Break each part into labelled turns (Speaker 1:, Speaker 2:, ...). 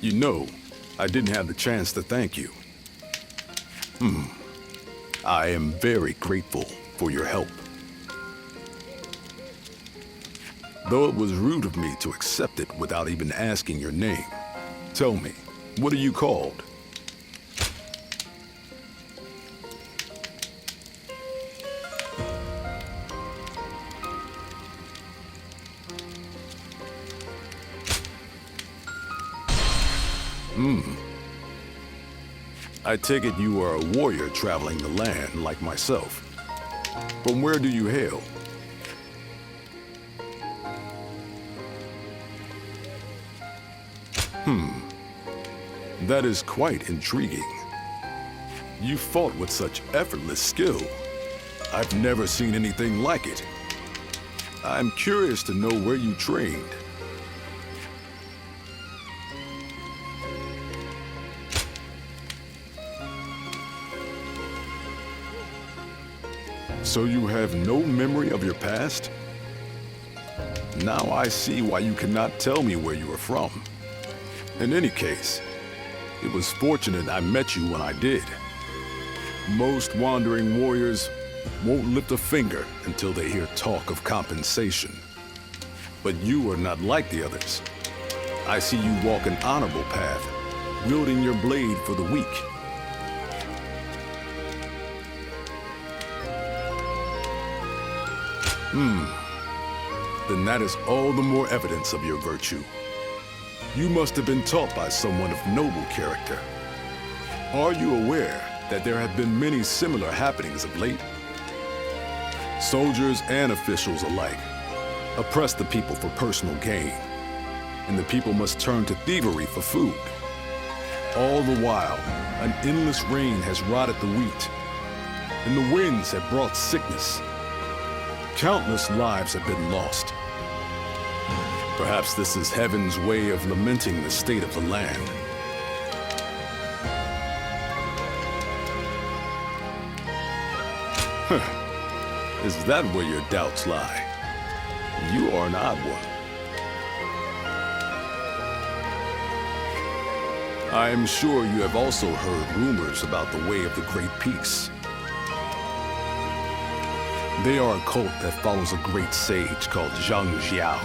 Speaker 1: You know, I didn't have the chance to thank you. I am very grateful for your help. Though it was rude of me to accept it without even asking your name. Tell me, what are you called? I take it you are a warrior traveling the land like myself. From where do you hail? That is quite intriguing. You fought with such effortless skill. I've never seen anything like it. I'm curious to know where you trained. So you have no memory of your past? Now I see why you cannot tell me where you are from. In any case, it was fortunate I met you when I did. Most wandering warriors won't lift a finger until they hear talk of compensation. But you are not like the others. I see you walk an honorable path, wielding your blade for the weak. Then that is all the more evidence of your virtue. You must have been taught by someone of noble character. Are you aware that there have been many similar happenings of late? Soldiers and officials alike oppress the people for personal gain, and the people must turn to thievery for food. All the while, an endless rain has rotted the wheat, and the winds have brought sickness. Countless lives have been lost. Perhaps this is heaven's way of lamenting the state of the land. Is that where your doubts lie? You are an odd one. I am sure you have also heard rumors about the Way of the Great Peace. They are a cult that follows a great sage called Zhang Xiao.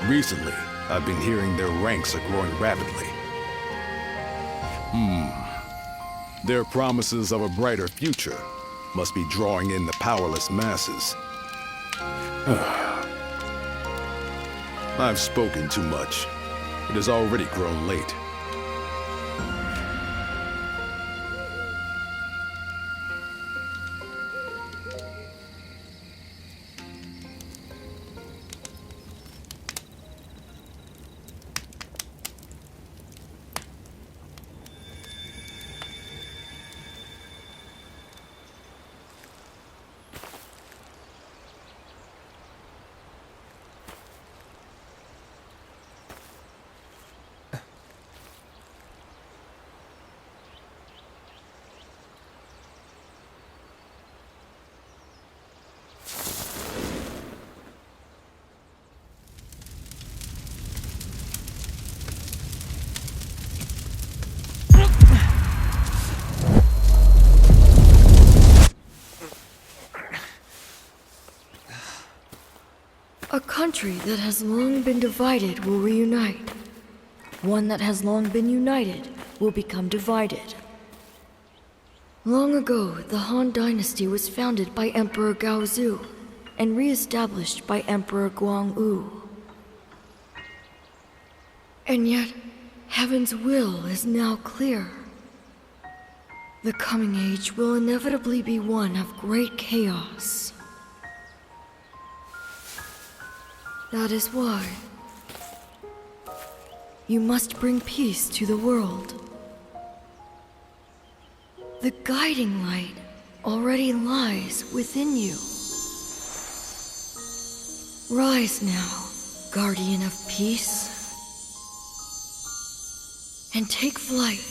Speaker 1: Recently, I've been hearing their ranks are growing rapidly. Their promises of a brighter future must be drawing in the powerless masses. I've spoken too much. It has already grown late.
Speaker 2: A country that has long been divided will reunite. One that has long been united will become divided. Long ago, the Han Dynasty was founded by Emperor Gaozu and re-established by Emperor Guangwu. And yet, Heaven's will is now clear. The coming age will inevitably be one of great chaos. That is why you must bring peace to the world. The guiding light already lies within you. Rise now, guardian of peace, and take flight.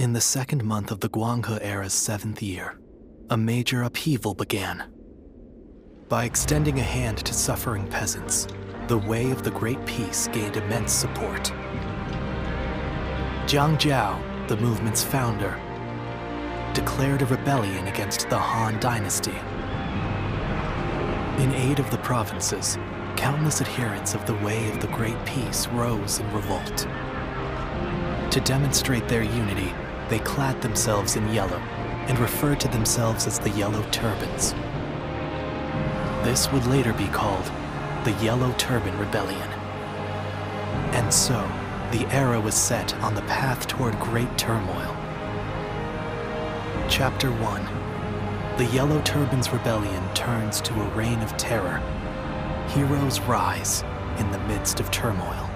Speaker 3: In the second month of the Guanghe era's 7th year, a major upheaval began. By extending a hand to suffering peasants, the way of the Great Peace gained immense support. Jiang Jiao, the movement's founder, declared a rebellion against the Han Dynasty. In aid of the provinces, countless adherents of the way of the Great Peace rose in revolt. To demonstrate their unity, they clad themselves in yellow and referred to themselves as the Yellow Turbans. This would later be called the Yellow Turban Rebellion. And so, the era was set on the path toward great turmoil. Chapter 1. The Yellow Turbans Rebellion turns to a reign of terror. Heroes rise in the midst of turmoil.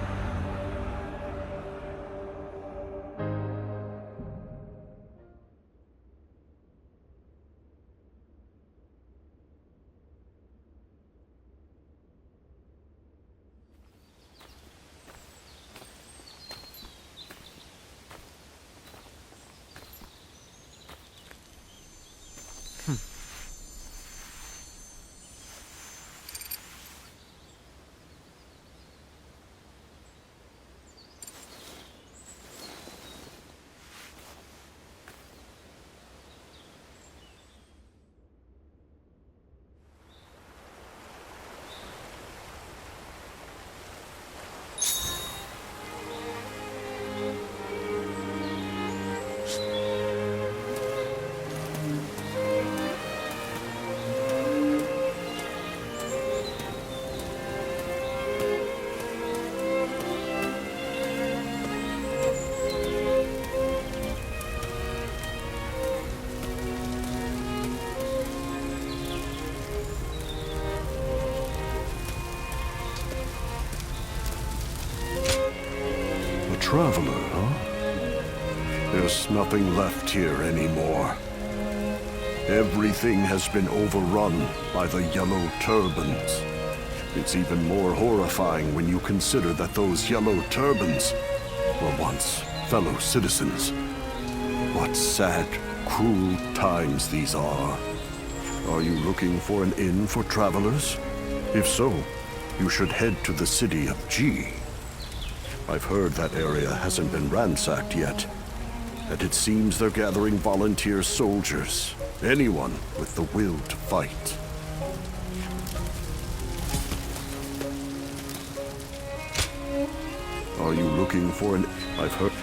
Speaker 4: Traveler, huh? There's nothing left here anymore. Everything has been overrun by the Yellow Turbans. It's even more horrifying when you consider that those Yellow Turbans were once fellow citizens. What sad, cruel times these are. Are you looking for an inn for travelers? If so, you should head to the city of Ji. I've heard that area hasn't been ransacked yet, and it seems they're gathering volunteer soldiers, anyone with the will to fight. Are you looking for an... I've heard...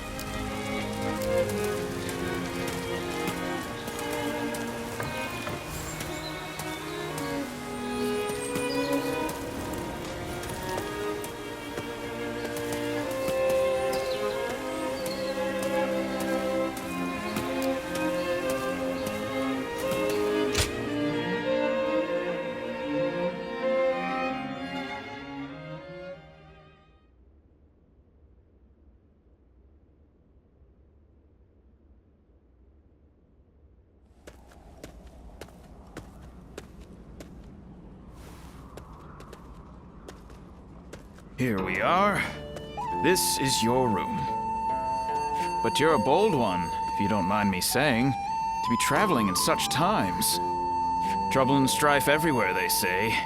Speaker 5: Here we are. This is your room. But you're a bold one, if you don't mind me saying, to be traveling in such times. Trouble and strife everywhere, they say.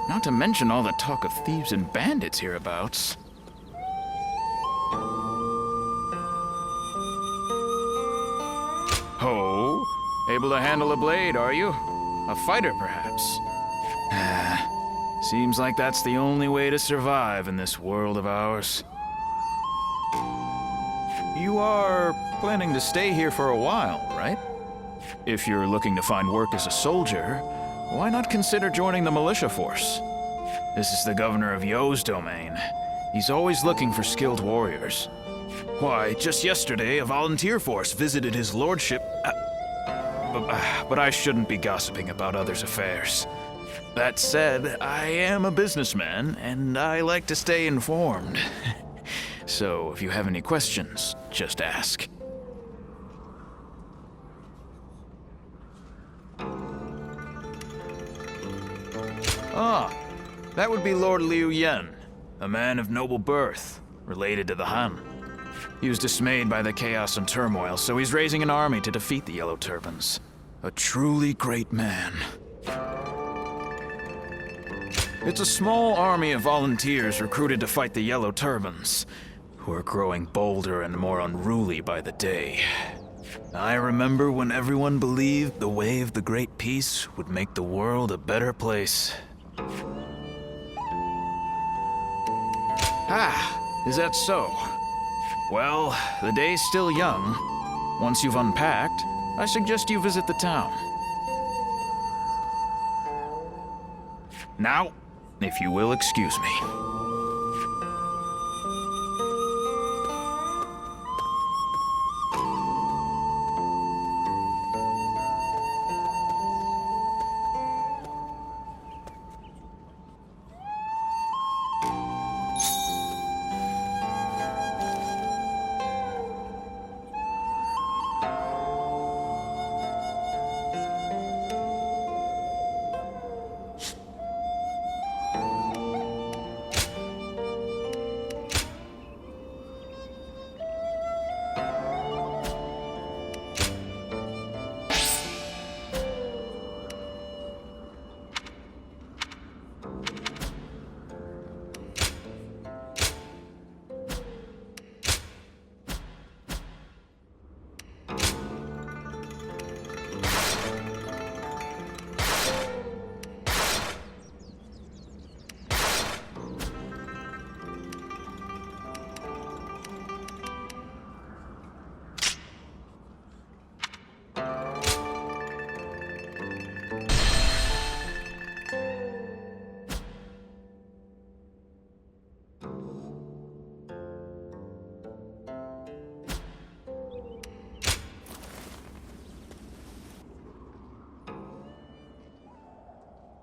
Speaker 5: Not to mention all the talk of thieves and bandits hereabouts. Ho! Able to handle a blade, are you? A fighter, perhaps? Seems like that's the only way to survive in this world of ours. You are planning to stay here for a while, right? If you're looking to find work as a soldier, why not consider joining the militia force? This is the governor of You's domain. He's always looking for skilled warriors. Why, just yesterday, a volunteer force visited his lordship. But I shouldn't be gossiping about others' affairs. That said, I am a businessman, and I like to stay informed. So, if you have any questions, just ask. Ah, that would be Lord Liu Yen, a man of noble birth, related to the Han. He was dismayed by the chaos and turmoil, so he's raising an army to defeat the Yellow Turbans. A truly great man. It's a small army of volunteers recruited to fight the Yellow Turbans, who are growing bolder and more unruly by the day. I remember when everyone believed the way of the Great Peace would make the world a better place. Ah, is that so? Well, the day's still young. Once you've unpacked, I suggest you visit the town. Now, if you will excuse me.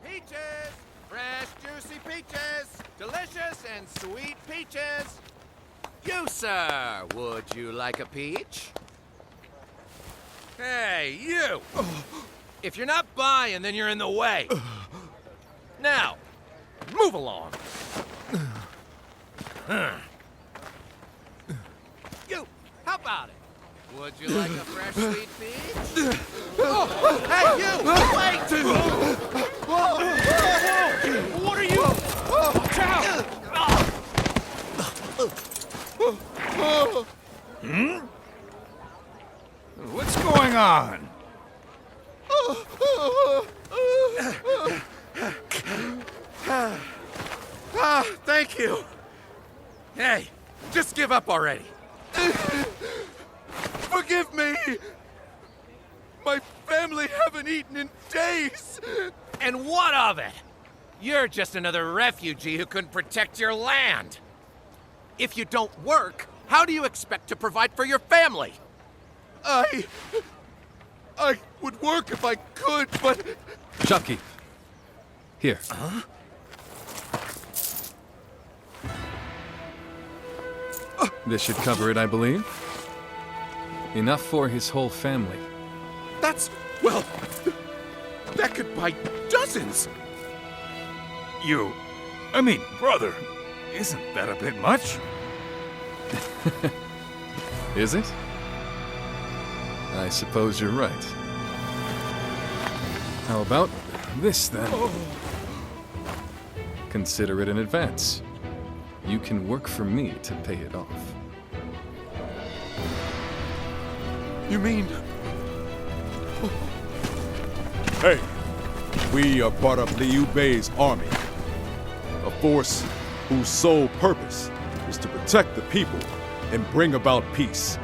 Speaker 6: Peaches! Fresh, juicy peaches! Delicious and sweet peaches! You, sir, would you like a peach? Hey, you! If you're not buying, then you're in the way. Now, move along. You, how about it? Would you like a fresh sweet peach? Oh, hey, you! Wait! What are you? Watch out!
Speaker 7: What's going on?
Speaker 6: Thank you. Hey, just give up already.
Speaker 7: Forgive me! My family haven't eaten in days!
Speaker 6: And what of it? You're just another refugee who couldn't protect your land. If you don't work, how do you expect to provide for your family?
Speaker 7: I would work if I could, but...
Speaker 8: Shopkeep. Here. This should cover it, I believe. Enough for his whole family.
Speaker 7: That's... well... that could buy dozens! Brother, isn't that a bit much?
Speaker 8: Is it? I suppose you're right. How about this, then? Consider it an advance. You can work for me to pay it off.
Speaker 7: You mean... Hey, we are part of Liu Bei's army. A force whose sole purpose is to protect the people and bring about peace.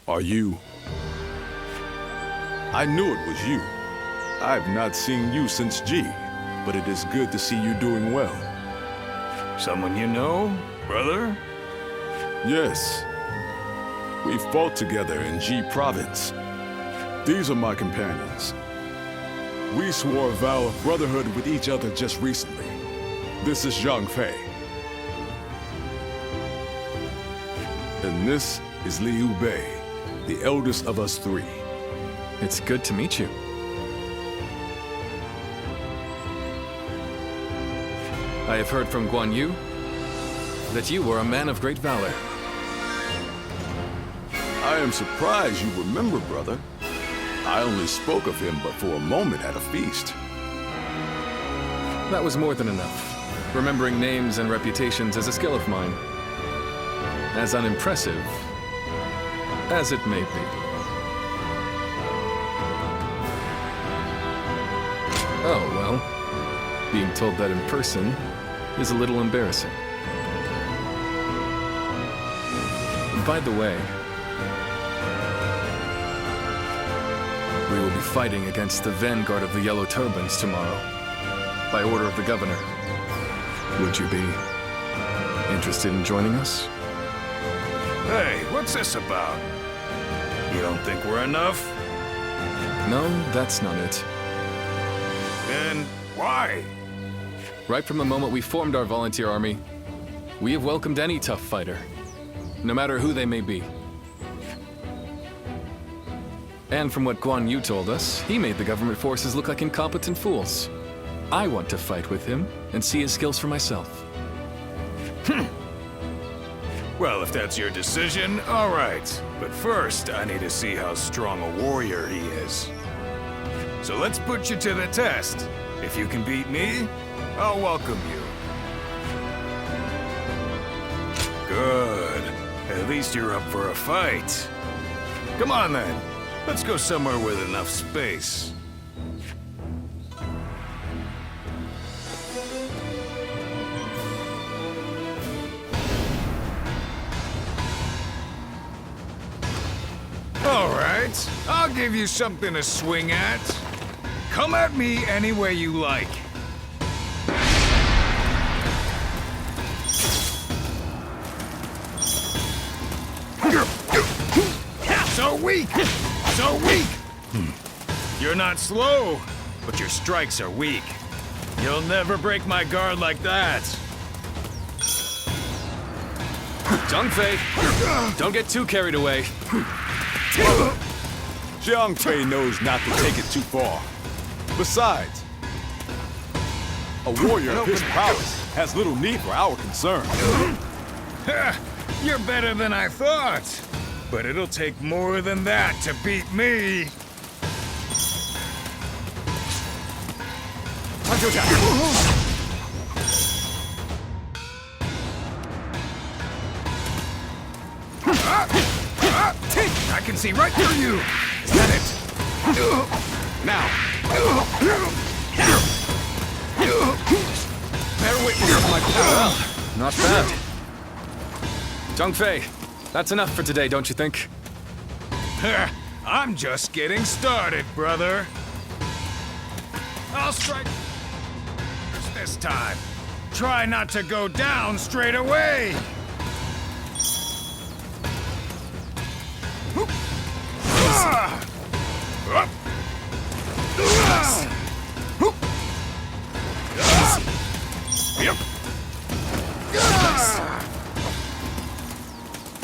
Speaker 1: Are you? I knew it was you. I've not seen you since G, but it is good to see you doing well.
Speaker 7: Someone you know, brother?
Speaker 1: Yes. We fought together in G Province. These are my companions. We swore a vow of brotherhood with each other just recently. This is Zhang Fei. And this is Liu Bei, the eldest of us three.
Speaker 8: It's good to meet you. I have heard from Guan Yu that you were a man of great valor.
Speaker 1: I am surprised you remember, brother. I only spoke of him but for a moment at a feast.
Speaker 8: That was more than enough. Remembering names and reputations is a skill of mine. As unimpressive as it may be. Oh, well, being told that in person is a little embarrassing. By the way, we will be fighting against the vanguard of the Yellow Turbans tomorrow, by order of the governor. Would you be interested in joining us?
Speaker 9: Hey, what's this about? You don't think we're enough?
Speaker 8: No, that's not it.
Speaker 9: Then why?
Speaker 8: Right from the moment we formed our volunteer army, we have welcomed any tough fighter, no matter who they may be. And from what Guan Yu told us, he made the government forces look like incompetent fools. I want to fight with him and see his skills for myself.
Speaker 9: Well, if that's your decision, all right. But first, I need to see how strong a warrior he is. So let's put you to the test. If you can beat me, I'll welcome you. Good. At least you're up for a fight. Come on then. Let's go somewhere with enough space. All right, I'll give you something to swing at. Come at me any way you like. So weak! So weak! You're not slow, but your strikes are weak. You'll never break my guard like that.
Speaker 8: Zhang Fei, don't get too carried away.
Speaker 7: Zhang Fei knows not to take it too far. Besides, a warrior of his prowess has little need for our concern.
Speaker 9: You're better than I thought. But it'll take more than that to beat me. I can see right through you. Is that it? Now.
Speaker 8: Bear witness of my power. Not bad. Zhang Fei, that's enough for today, don't you think?
Speaker 9: I'm just getting started, brother. I'll strike first this time. Try not to go down straight away.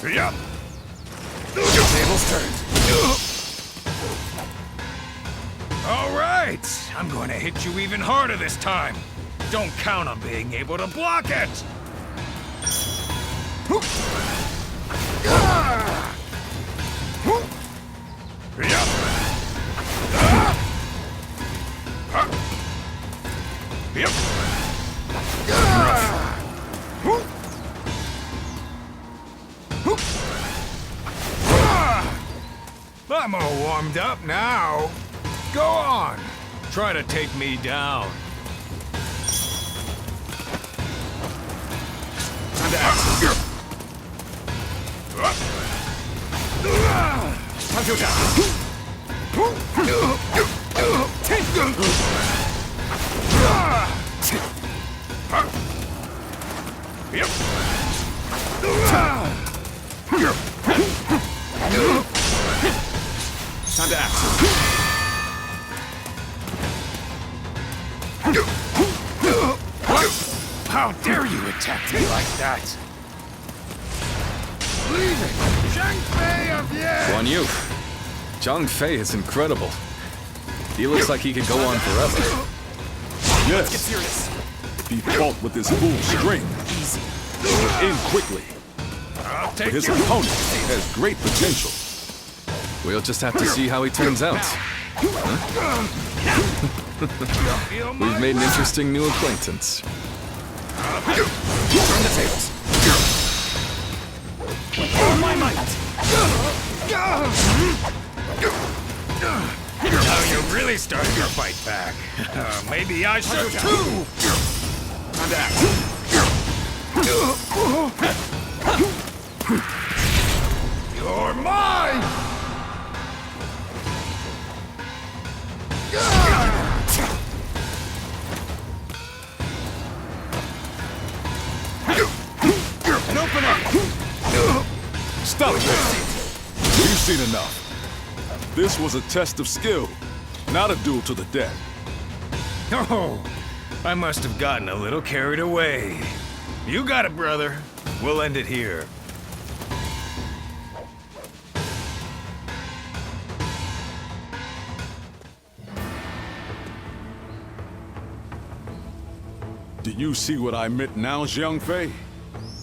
Speaker 9: Yep. Tables turned. All right, I'm going to hit you even harder this time. Don't count on being able to block it. I'm all warmed up now. Go on. Try to take me down. Time to act. Time to attack. Time to act. How dare you attack me like that? Leave it! Zhang Fei of Ye!
Speaker 8: Guan Yu, Zhang Fei is incredible. He looks like he could go on forever.
Speaker 1: Yes. If he fought with his full strength, he would end quickly.
Speaker 9: I'll
Speaker 1: But
Speaker 9: take
Speaker 1: his
Speaker 9: your...
Speaker 1: opponent has great potential.
Speaker 8: We'll just have to see how he turns out.
Speaker 9: Feel
Speaker 8: We've made an interesting new acquaintance.
Speaker 9: Turn the tables. With all my might. Now you're really starting to fight back. Maybe I should too. You're mine.
Speaker 1: An opening! Stop it! You've seen enough. This was a test of skill, not a duel to the death.
Speaker 9: Oh, I must have gotten a little carried away. You got it, brother. We'll end it here.
Speaker 1: Do you see what I meant now, Zhang Fei?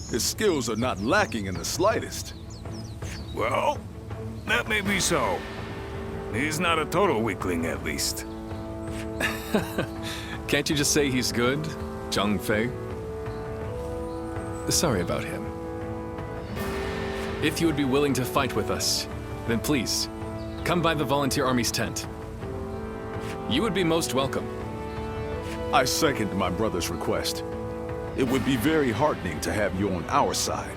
Speaker 1: His skills are not lacking in the slightest.
Speaker 9: Well, that may be so. He's not a total weakling, at least.
Speaker 8: Can't you just say he's good, Zhang Fei? Sorry about him. If you would be willing to fight with us, then please, come by the Volunteer Army's tent. You would be most welcome.
Speaker 1: I second my brother's request. It would be very heartening to have you on our side.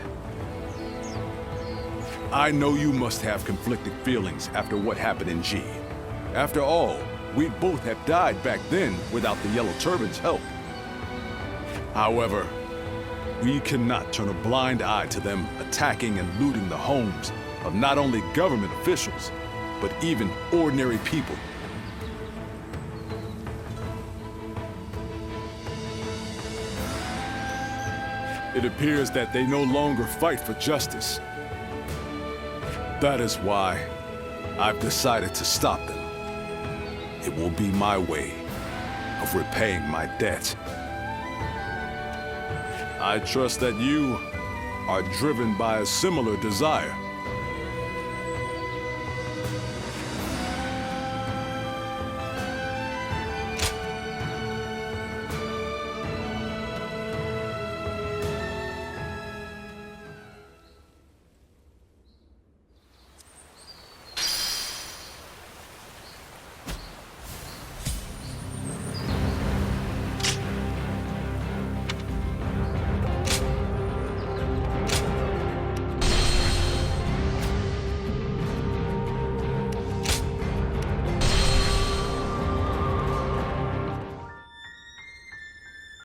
Speaker 1: I know you must have conflicted feelings after what happened in G. After all, we both have died back then without the Yellow Turban's help. However, we cannot turn a blind eye to them attacking and looting the homes of not only government officials, but even ordinary people. It appears that they no longer fight for justice. That is why I've decided to stop them. It will be my way of repaying my debt. I trust that you are driven by a similar desire.